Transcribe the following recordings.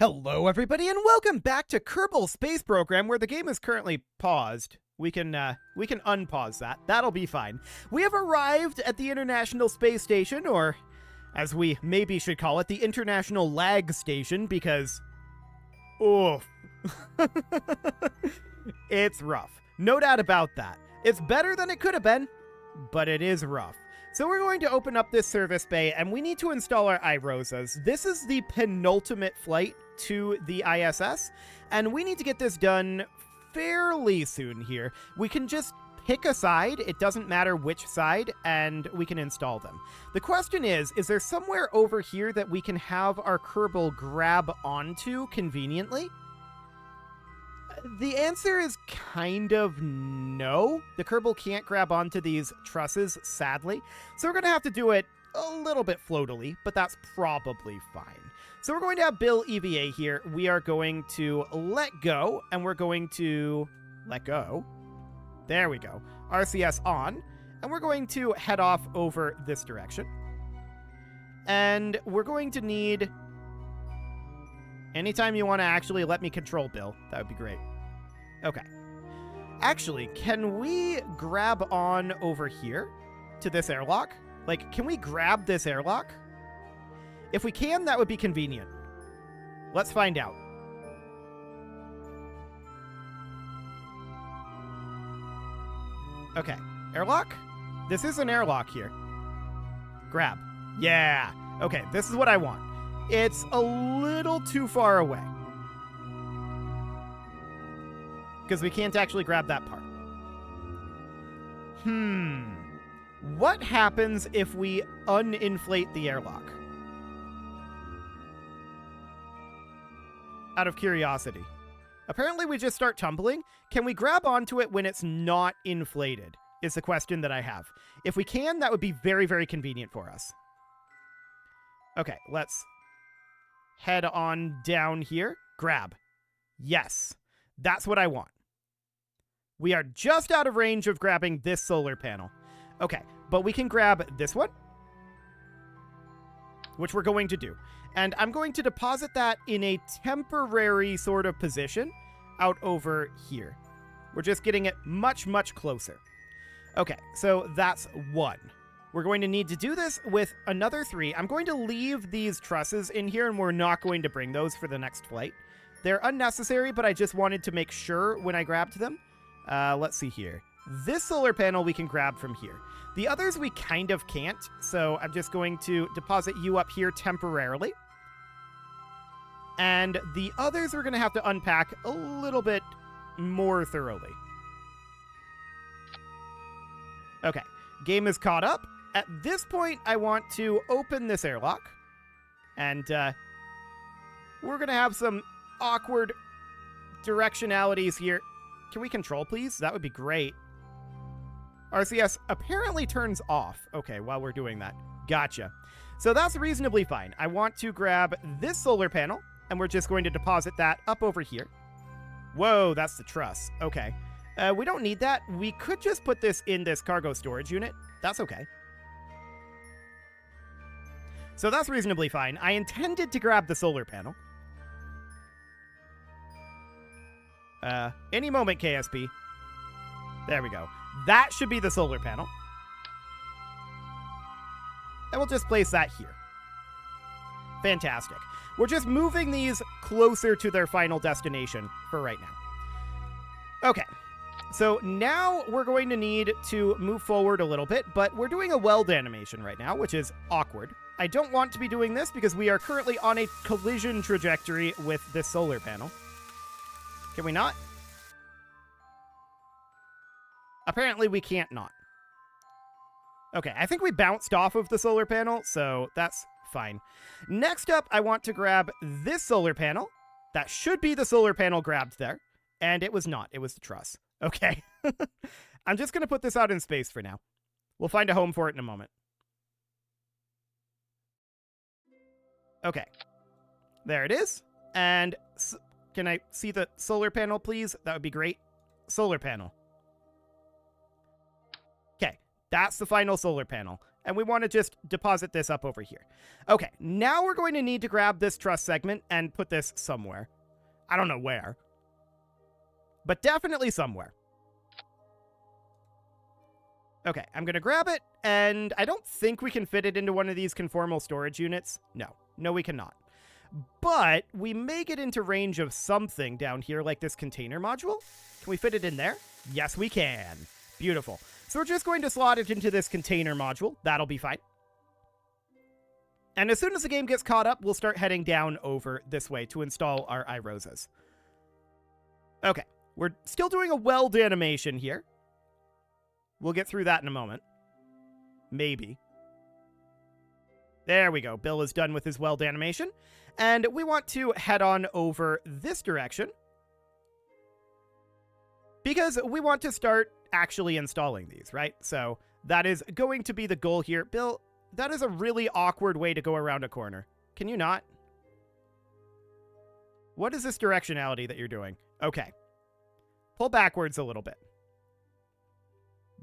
Hello, everybody, and welcome back to Kerbal Space Program, where the game is currently paused. We can unpause that. That'll be fine. We have arrived at the International Space Station, or as we maybe should call it, the International Lag Station, because... oof. It's rough. No doubt about that. It's better than it could have been, but it is rough. So we're going to open up this service bay, and we need to install our iRosas. This is the penultimate flight to the ISS, and we need to get this done fairly soon here. We can just pick a side, it doesn't matter which side, and we can install them. The question is there somewhere over here that we can have our Kerbal grab onto conveniently? The answer is kind of no. The Kerbal can't grab onto these trusses, sadly. So we're going to have to do it a little bit floatily, but that's probably fine. So we're going to have Bill EVA here. We are going to let go, and we're going to let go. There we go. RCS on, and we're going to head off over this direction. And we're going to need... anytime you want to actually let me control Bill, that would be great. Okay. Actually, can we grab on over here to this airlock? Like, can we grab this airlock? If we can, that would be convenient. Let's find out. Okay. Airlock? This is an airlock here. Grab. Yeah. Okay, this is what I want. It's a little too far away, because we can't actually grab that part. What happens if we uninflate the airlock? Out of curiosity. Apparently we just start tumbling. Can we grab onto it when it's not inflated? Is the question that I have. If we can, that would be very, very convenient for us. Okay, let's head on down here. Grab. Yes, that's what I want. We are just out of range of grabbing this solar panel. Okay, but we can grab this one, which we're going to do. And I'm going to deposit that in a temporary sort of position out over here. We're just getting it much, much closer. Okay, so that's one. We're going to need to do this with another 3. I'm going to leave these trusses in here, and we're not going to bring those for the next flight. They're unnecessary, but I just wanted to make sure when I grabbed them. Let's see here. This solar panel we can grab from here. The others we kind of can't, so I'm just going to deposit you up here temporarily. And the others we're going to have to unpack a little bit more thoroughly. Okay, game is caught up. At this point, I want to open this airlock. And we're going to have some awkward directionalities here. Can we control, please? That would be great. RCS apparently turns off. Okay, while we're doing that. Gotcha. So that's reasonably fine. I want to grab this solar panel, and we're just going to deposit that up over here. Whoa, that's the truss. Okay. We don't need that. We could just put this in this cargo storage unit. That's okay. So that's reasonably fine. I intended to grab the solar panel. Any moment, KSP. There we go. That should be the solar panel. And we'll just place that here. Fantastic. We're just moving these closer to their final destination for right now. Okay. So now we're going to need to move forward a little bit, but we're doing a weld animation right now, which is awkward. I don't want to be doing this because we are currently on a collision trajectory with this solar panel. Can we not? Apparently we can't not. Okay, I think we bounced off of the solar panel, so that's fine. Next up, I want to grab this solar panel. That should be the solar panel grabbed there. And it was not. It was the truss. Okay. I'm just going to put this out in space for now. We'll find a home for it in a moment. Okay. There it is. And can I see the solar panel, please? That would be great. Solar panel. Okay. That's the final solar panel. And we want to just deposit this up over here. Okay, now we're going to need to grab this truss segment and put this somewhere. I don't know where, but definitely somewhere. Okay, I'm going to grab it, and I don't think we can fit it into one of these conformal storage units. No, we cannot. But we may get into range of something down here, like this container module. Can we fit it in there? Yes, we can. Beautiful. So we're just going to slot it into this container module. That'll be fine. And as soon as the game gets caught up, we'll start heading down over this way to install our iRosas. Okay, we're still doing a weld animation here. We'll get through that in a moment. Maybe. There we go. Bill is done with his weld animation. And we want to head on over this direction, because we want to start actually installing these, right? So that is going to be the goal here. Bill, that is a really awkward way to go around a corner. Can you not? What is this directionality that you're doing? Okay. Pull backwards a little bit.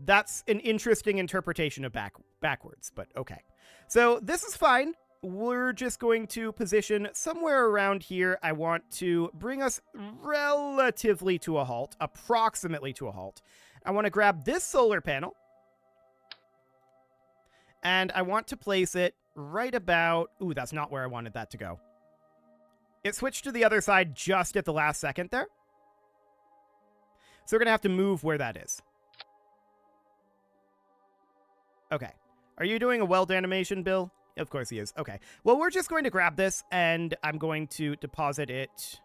That's an interesting interpretation of backwards, but okay. So this is fine. We're just going to position somewhere around here. I want to bring us relatively to a halt, approximately to a halt. I want to grab this solar panel, and I want to place it right about... Ooh, that's not where I wanted that to go. It switched to the other side just at the last second there. So we're going to have to move where that is. Okay. Are you doing a weld animation, Bill? Of course he is. Okay. Well, we're just going to grab this, and I'm going to deposit it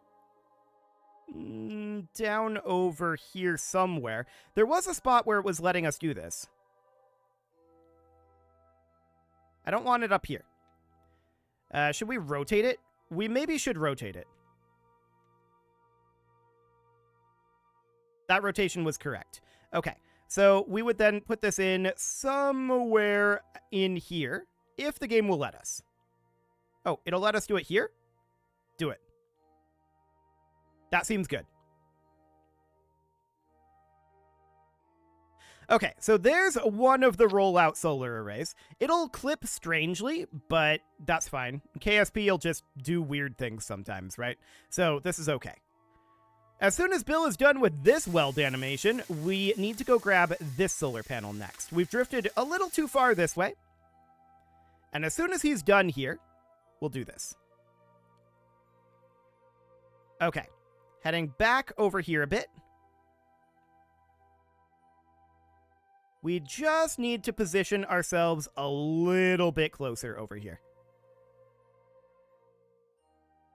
down over here somewhere. There was a spot where it was letting us do this. I don't want it up here. Should we rotate it? We maybe should rotate it. That rotation was correct. Okay. So we would then put this in somewhere in here, if the game will let us. Oh, it'll let us do it here? Do it. That seems good. Okay, so there's one of the rollout solar arrays. It'll clip strangely, but that's fine. KSP will just do weird things sometimes, right? So this is okay. As soon as Bill is done with this weld animation, we need to go grab this solar panel next. We've drifted a little too far this way. And as soon as he's done here, we'll do this. Okay. Heading back over here a bit. We just need to position ourselves a little bit closer over here.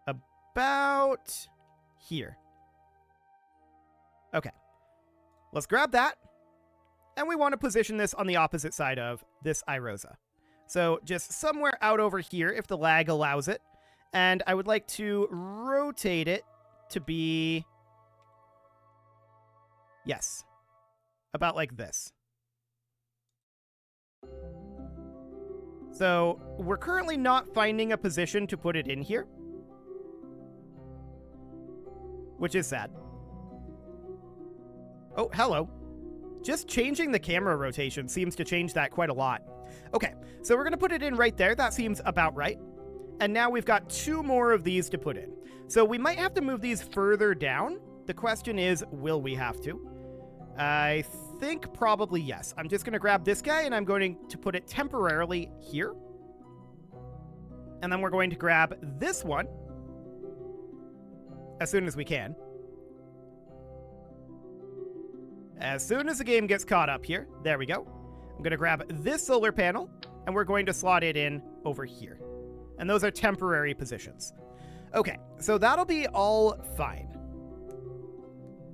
About here. Okay. Let's grab that. And we want to position this on the opposite side of this iRosa. So just somewhere out over here, if the lag allows it. And I would like to rotate it to be... Yes. About like this. So we're currently not finding a position to put it in here, which is sad. Oh, hello. Just changing the camera rotation seems to change that quite a lot. Okay, so we're going to put it in right there. That seems about right. And now we've got two more of these to put in. So we might have to move these further down. The question is, will we have to? I think probably yes. I'm just going to grab this guy and I'm going to put it temporarily here. And then we're going to grab this one as soon as we can. As soon as the game gets caught up here, there we go. I'm going to grab this solar panel, and we're going to slot it in over here. And those are temporary positions. Okay, so that'll be all fine.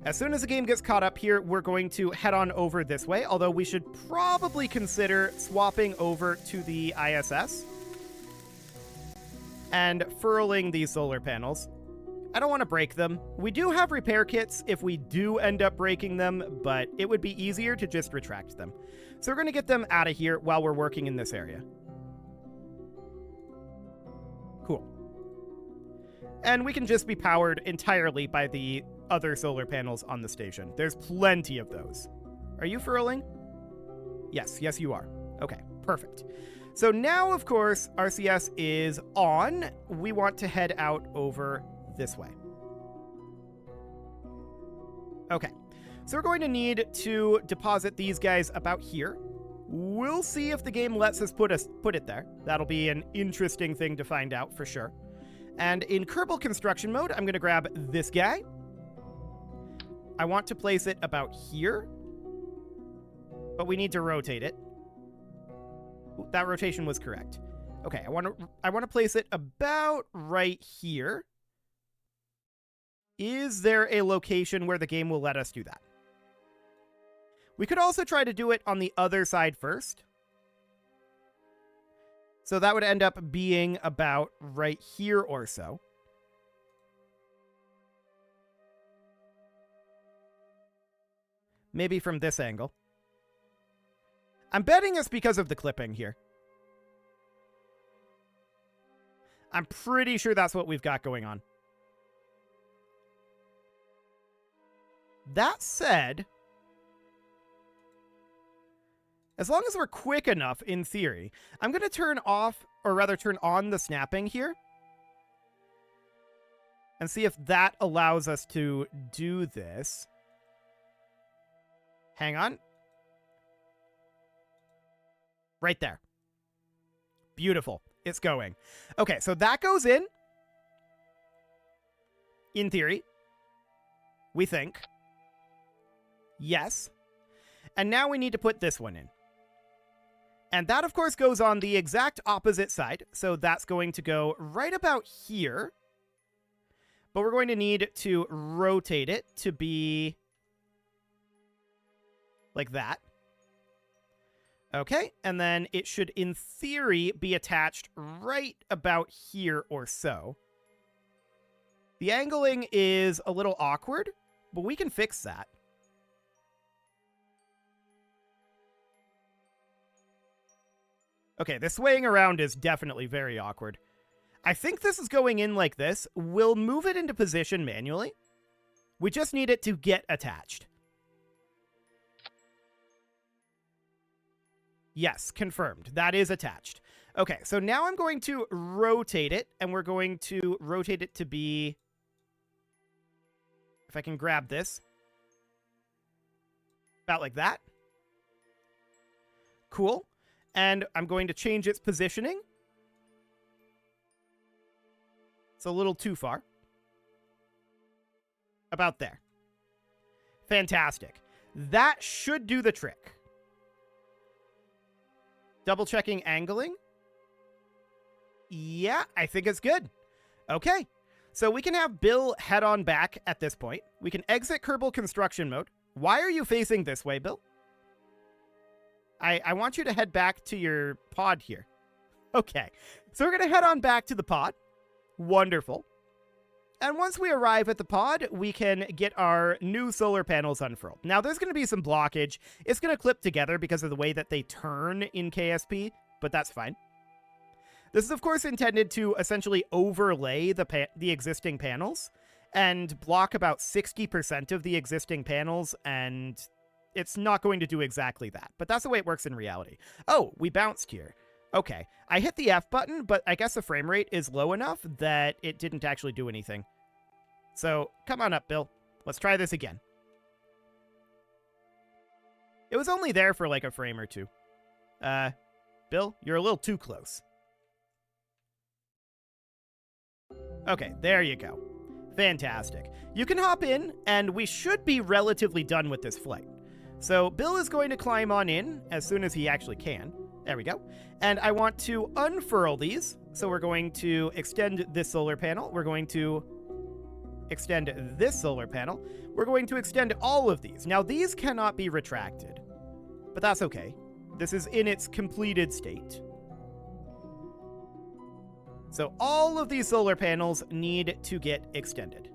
As soon as the game gets caught up here, we're going to head on over this way, although we should probably consider swapping over to the ISS and furling these solar panels. I don't want to break them. We do have repair kits if we do end up breaking them, but it would be easier to just retract them. So we're going to get them out of here while we're working in this area. Cool. And we can just be powered entirely by the other solar panels on the station. There's plenty of those. Are you furling? Yes, you are. Okay, Perfect. So now, of course, RCS is on. We want to head out over this way. Okay. So we're going to need to deposit these guys about here. We'll see if the game lets us put it there. That'll be an interesting thing to find out for sure. And in Kerbal construction mode, I'm going to grab this guy. I want to place it about here, but we need to rotate it. Ooh, that rotation was correct. Okay, I want to place it about right here. Is there a location where the game will let us do that? We could also try to do it on the other side first. So that would end up being about right here or so. Maybe from this angle. I'm betting it's because of the clipping here. I'm pretty sure that's what we've got going on. That said, as long as we're quick enough, in theory, I'm going to turn off, or rather turn on the snapping here. And see if that allows us to do this. Hang on. Right there. Beautiful. It's going. Okay, so that goes in. In theory. We think. Yes. And now we need to put this one in. And that, of course, goes on the exact opposite side. So that's going to go right about here. But we're going to need to rotate it to be like that. Okay, and then it should, in theory, be attached right about here or so. The angling is a little awkward, but we can fix that. Okay, the swaying around is definitely very awkward. I think this is going in like this. We'll move it into position manually. We just need it to get attached. Yes, confirmed. That is attached. Okay, so now I'm going to rotate it, and we're going to rotate it to be... If I can grab this. About like that. Cool. And I'm going to change its positioning. It's a little too far. About there. Fantastic. That should do the trick. Double checking angling. Yeah, I think it's good. Okay. So we can have Bill head on back at this point. We can exit Kerbal construction mode. Why are you facing this way, Bill? I want you to head back to your pod here. Okay. So we're going to head on back to the pod. Wonderful. And once we arrive at the pod, we can get our new solar panels unfurled. Now, there's going to be some blockage. It's going to clip together because of the way that they turn in KSP, but that's fine. This is, of course, intended to essentially overlay the existing panels and block about 60% of the existing panels, and it's not going to do exactly that. But that's the way it works in reality. Oh, we bounced here. Okay, I hit the F button, but I guess the frame rate is low enough that it didn't actually do anything. So, come on up, Bill. Let's try this again. It was only there for like a frame or two. Bill, you're a little too close. Okay, there you go. Fantastic. You can hop in, and we should be relatively done with this flight. So, Bill is going to climb on in as soon as he actually can. There we go. And I want to unfurl these. So we're going to extend this solar panel. We're going to extend this solar panel. We're going to extend all of these. Now, these cannot be retracted, but that's okay. This is in its completed state. So all of these solar panels need to get extended.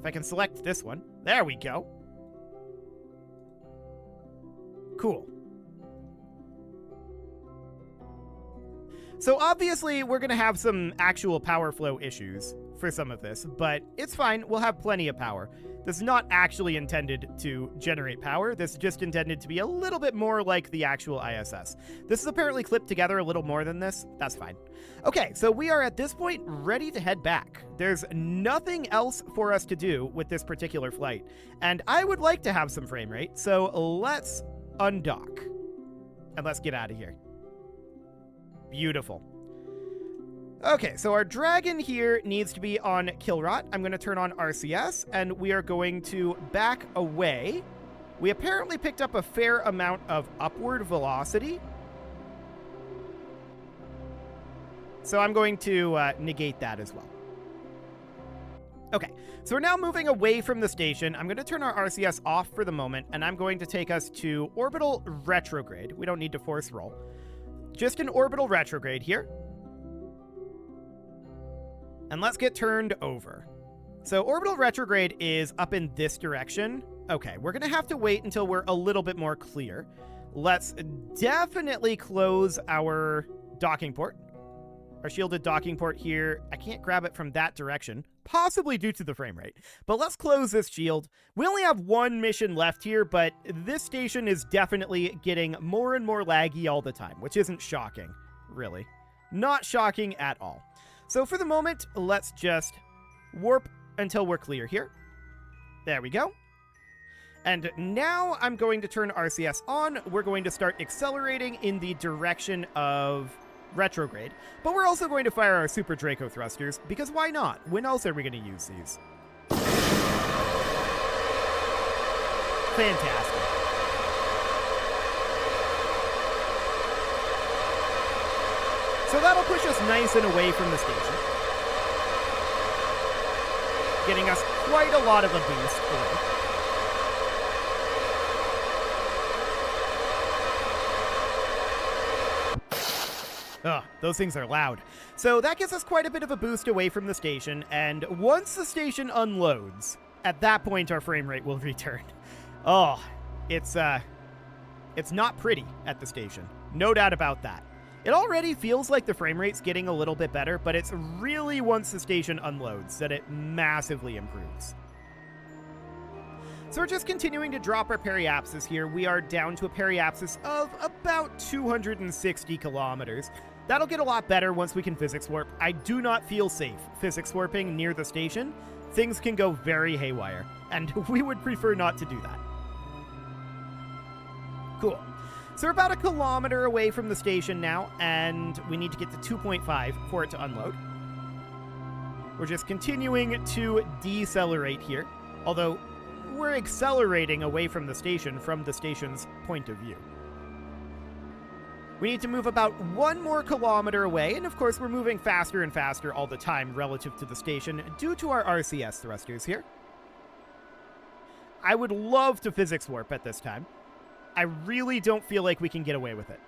If I can select this one. There we go. Cool. So obviously we're going to have some actual power flow issues for some of this, but it's fine. We'll have plenty of power. This is not actually intended to generate power. This is just intended to be a little bit more like the actual ISS. This is apparently clipped together a little more than this. That's fine. Okay, so we are at this point ready to head back. There's nothing else for us to do with this particular flight, and I would like to have some frame rate, so let's undock. And let's get out of here. Beautiful. Okay, so our dragon here needs to be on Kilrot. I'm going to turn on RCS, and we are going to back away. We apparently picked up a fair amount of upward velocity. So I'm going to negate that as well. Okay, so we're now moving away from the station. I'm going to turn our RCS off for the moment, and I'm going to take us to orbital retrograde. We don't need to force roll. Just an orbital retrograde here. And let's get turned over. So orbital retrograde is up in this direction. Okay, we're going to have to wait until we're a little bit more clear. Let's definitely close our docking port. Our shielded docking port here. I can't grab it from that direction, possibly due to the frame rate. But let's close this shield. We only have one mission left here, but this station is definitely getting more and more laggy all the time, which isn't shocking, really. Not shocking at all. So for the moment, let's just warp until we're clear here. There we go. And now I'm going to turn RCS on. We're going to start accelerating in the direction of retrograde. But we're also going to fire our Super Draco thrusters, because why not? When else are we going to use these? Fantastic. So that'll push us nice and away from the station, getting us quite a lot of a boost away. Ugh, those things are loud. So that gets us quite a bit of a boost away from the station, and once the station unloads, at that point our frame rate will return. Oh, it's not pretty at the station. No doubt about that. It already feels like the frame rate's getting a little bit better, but it's really once the station unloads that it massively improves. So we're just continuing to drop our periapsis here. We are down to a periapsis of about 260 kilometers. That'll get a lot better once we can physics warp. I do not feel safe physics warping near the station. Things can go very haywire, and we would prefer not to do that. Cool. So we're about a kilometer away from the station now, and we need to get to 2.5 for it to unload. We're just continuing to decelerate here, although we're accelerating away from the station's point of view. We need to move about 1 more kilometer away, and of course we're moving faster and faster all the time relative to the station due to our RCS thrusters here. I would love to physics warp at this time. I really don't feel like we can get away with it.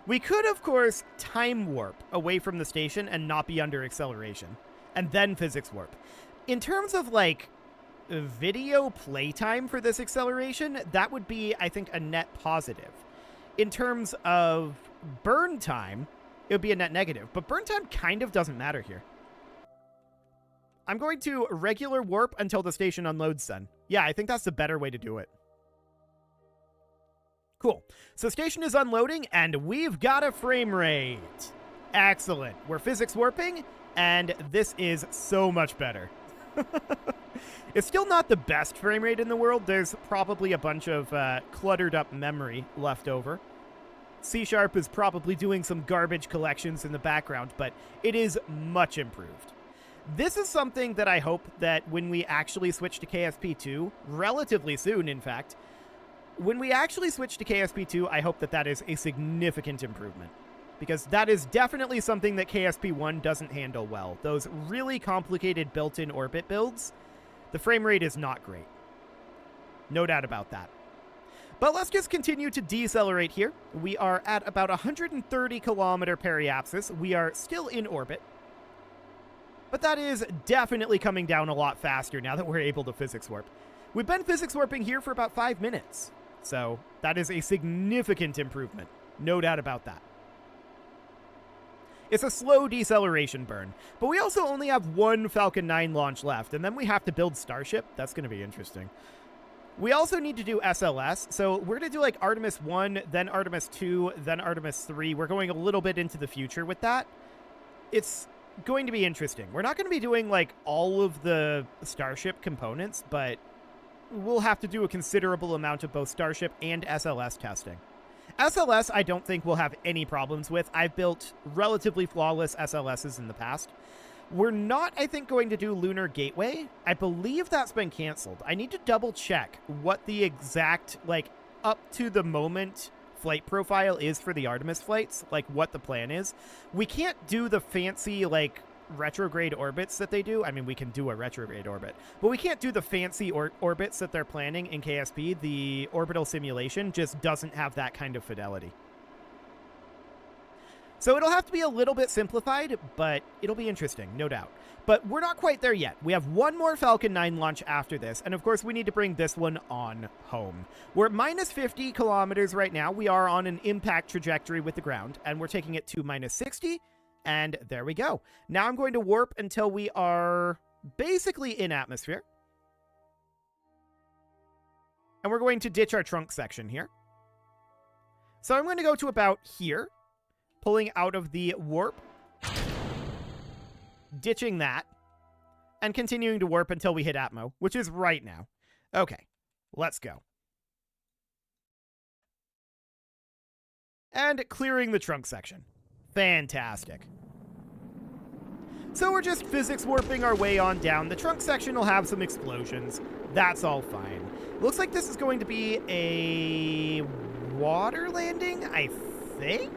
We could, of course, time warp away from the station and not be under acceleration, and then physics warp. In terms of, like, video playtime for this acceleration, that would be, I think, a net positive. In terms of burn time, it would be a net negative, but burn time kind of doesn't matter here. I'm going to regular warp until the station unloads then. Yeah, I think that's the better way to do it. Cool. So station is unloading, and we've got a frame rate. Excellent. We're physics warping, and this is so much better. It's still not the best frame rate in the world. There's probably a bunch of cluttered up memory left over. C# is probably doing some garbage collections in the background, but it is much improved. This is something that I hope that when we actually switch to KSP2, relatively soon, in fact, when we actually switch to KSP2, I hope that that is a significant improvement, because that is definitely something that KSP1 doesn't handle well. Those really complicated built-in orbit builds, the frame rate is not great. No doubt about that. But let's just continue to decelerate here. We are at about 130 kilometer periapsis. We are still in orbit. But that is definitely coming down a lot faster now that we're able to physics warp. We've been physics warping here for about 5 minutes. So that is a significant improvement. No doubt about that. It's a slow deceleration burn, but we also only have one Falcon 9 launch left, and then we have to build Starship. That's going to be interesting. We also need to do SLS, so we're going to do like Artemis 1, then Artemis 2, then Artemis 3. We're going a little bit into the future with that. It's going to be interesting. We're not going to be doing like all of the Starship components, but we'll have to do a considerable amount of both Starship and SLS testing. SLS, I don't think we'll have any problems with. I've built relatively flawless SLSs in the past. We're not, I think, going to do Lunar Gateway. I believe that's been canceled. I need to double check what the exact, like, up to the moment flight profile is for the Artemis flights, like what the plan is. We can't do the fancy, like, retrograde orbits that they do. I mean, we can do a retrograde orbit, but we can't do the fancy orbits that they're planning in KSP. The orbital simulation just doesn't have that kind of fidelity. So it'll have to be a little bit simplified, but it'll be interesting, no doubt. But we're not quite there yet. We have one more Falcon 9 launch after this, and of course we need to bring this one on home. We're at minus 50 kilometers right now. We are on an impact trajectory with the ground, and we're taking it to minus 60, and there we go. Now I'm going to warp until we are basically in atmosphere. And we're going to ditch our trunk section here. So I'm going to go to about here, pulling out of the warp, ditching that, and continuing to warp until we hit Atmo, which is right now. Okay, let's go. And clearing the trunk section. Fantastic. So we're just physics warping our way on down. The trunk section will have some explosions. That's all fine. Looks like this is going to be a water landing, I think?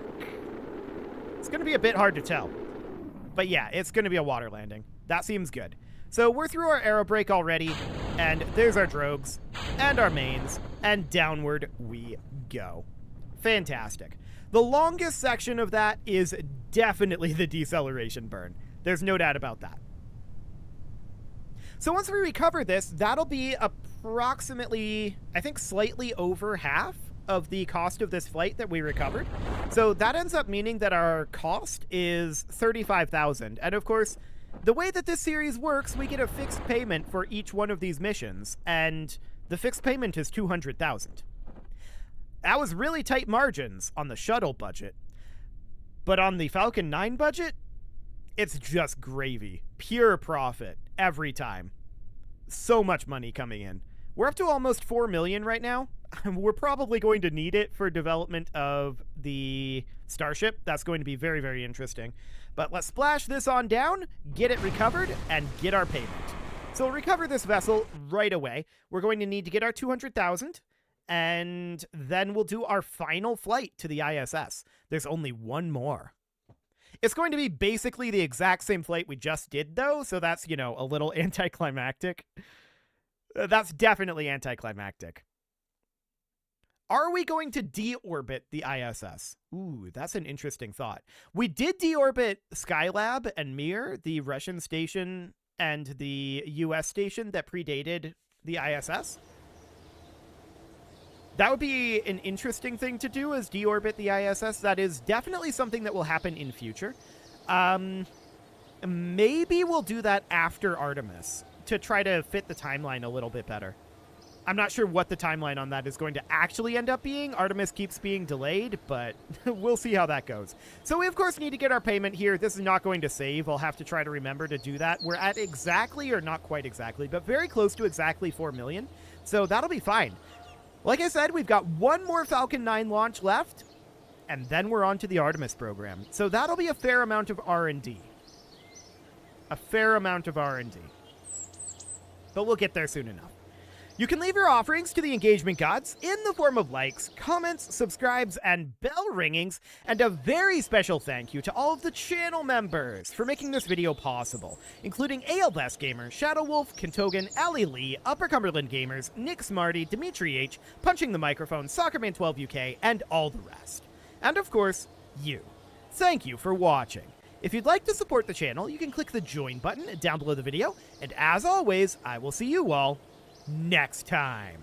It's going to be a bit hard to tell. But yeah, it's going to be a water landing. That seems good. So we're through our aero brake already, and there's our drogues, and our mains, and downward we go. Fantastic. The longest section of that is definitely the deceleration burn. There's no doubt about that. So once we recover this, that'll be approximately, I think, slightly over half of the cost of this flight that we recovered. So that ends up meaning that our cost is $35,000. And of course, the way that this series works, we get a fixed payment for each one of these missions, and the fixed payment is $200,000. That was really tight margins on the shuttle budget. But on the Falcon 9 budget, it's just gravy. Pure profit every time. So much money coming in. We're up to almost 4 million right now. We're probably going to need it for development of the Starship. That's going to be very, very interesting. But let's splash this on down, get it recovered, and get our payment. So we'll recover this vessel right away. We're going to need to get our 200,000, and then we'll do our final flight to the ISS. There's only one more. It's going to be basically the exact same flight we just did, though, so that's, you know, a little anticlimactic. That's definitely anticlimactic. Are we going to deorbit the ISS? Ooh, that's an interesting thought. We did deorbit Skylab and Mir, the Russian station and the US station that predated the ISS. That would be an interesting thing to do, is deorbit the ISS. That is definitely something that will happen in future. Maybe we'll do that after Artemis to try to fit the timeline a little bit better. I'm not sure what the timeline on that is going to actually end up being. Artemis keeps being delayed, but we'll see how that goes. So we, of course, need to get our payment here. This is not going to save. I'll have to try to remember to do that. We're at exactly, or not quite exactly, but very close to exactly 4 million. So that'll be fine. Like I said, we've got one more Falcon 9 launch left, and then we're on to the Artemis program. So that'll be a fair amount of R&D. A fair amount of R&D. But we'll get there soon enough. You can leave your offerings to the engagement gods in the form of likes, comments, subscribes, and bell ringings, and a very special thank you to all of the channel members for making this video possible, including ALS Gamer, Shadow Wolf, Kentogan, Ali Lee, Upper Cumberland Gamers, Nick Smarty, Dimitri H, Punching the Microphone, Soccerman12UK, and all the rest. And of course, you. Thank you for watching. If you'd like to support the channel, you can click the join button down below the video, and as always, I will see you all next time.